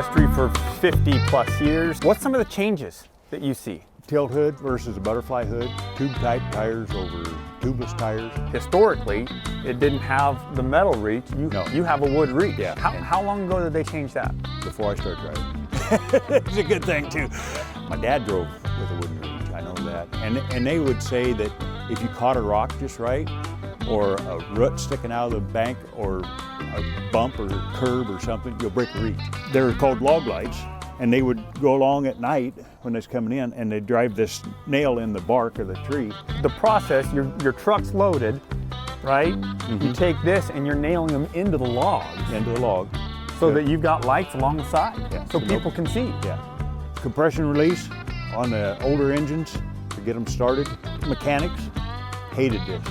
industry for 50 plus years. What's some of the changes that you see? Tilt hood versus a butterfly hood, tube type tires over tubeless tires. Historically, it didn't have the metal reach. You have a wood reach. Yeah. How long ago did they change that? Before I started driving. It's a good thing too. My dad drove with a wooden reach, I know that. And they would say that if you caught a rock just right, or a root sticking out of the bank, or a bump or a curb or something, you'll break the reach. They're called log lights, and they would go along at night when it's coming in, and they drive this nail in the bark of the tree. The process, your truck's loaded, right? You take this and you're nailing them into the log. Into the log. So that you've got lights along the side, Yeah, so people can see. Yeah. Compression release on the older engines to get them started. Mechanics hated this.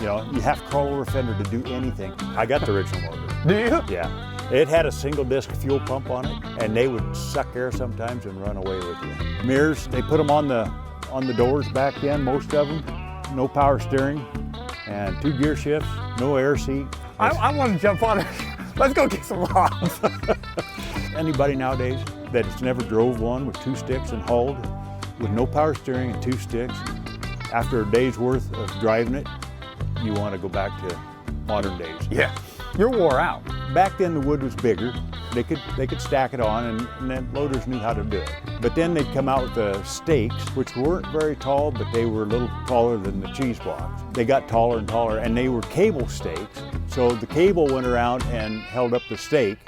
You know, you have to crawl over a fender to do anything. I got the original motor. Do you? Yeah. It had a single disc fuel pump on it, and they would suck air sometimes and run away with you. Mirrors, they put them on the doors back then, most of them. No power steering, and 2 gear shifts, no air seat. I want to jump on it. Let's go get some logs. Anybody nowadays that has never drove one with 2 sticks and hauled, with no power steering and 2 sticks, after a day's worth of driving it, you want to go back to modern days. Yeah. You're wore out. Back then the wood was bigger. They could stack it on, and then loaders knew how to do it. But then they'd come out with the stakes, which weren't very tall, but they were a little taller than the cheese blocks. They got taller and taller, and they were cable stakes. So the cable went around and held up the stake,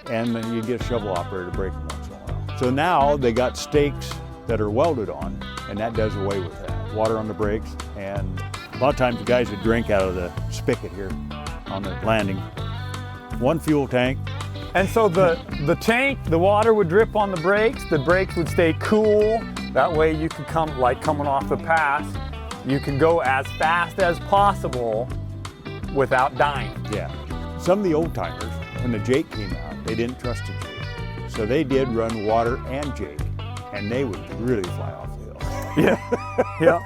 and then you'd get a shovel operator to break them once in a while. So now they got stakes that are welded on, and that does away with that. Water on the brakes, and a lot of times the guys would drink out of the spigot here on the landing. 1 fuel tank. And so the tank, the water would drip on the brakes would stay cool. That way you could come, like coming off the pass, you can go as fast as possible without dying. Yeah. Some of the old timers, when the Jake came out, they didn't trust the Jake. So they did run water and Jake, and they would really fly off the hill. Yeah. Yeah.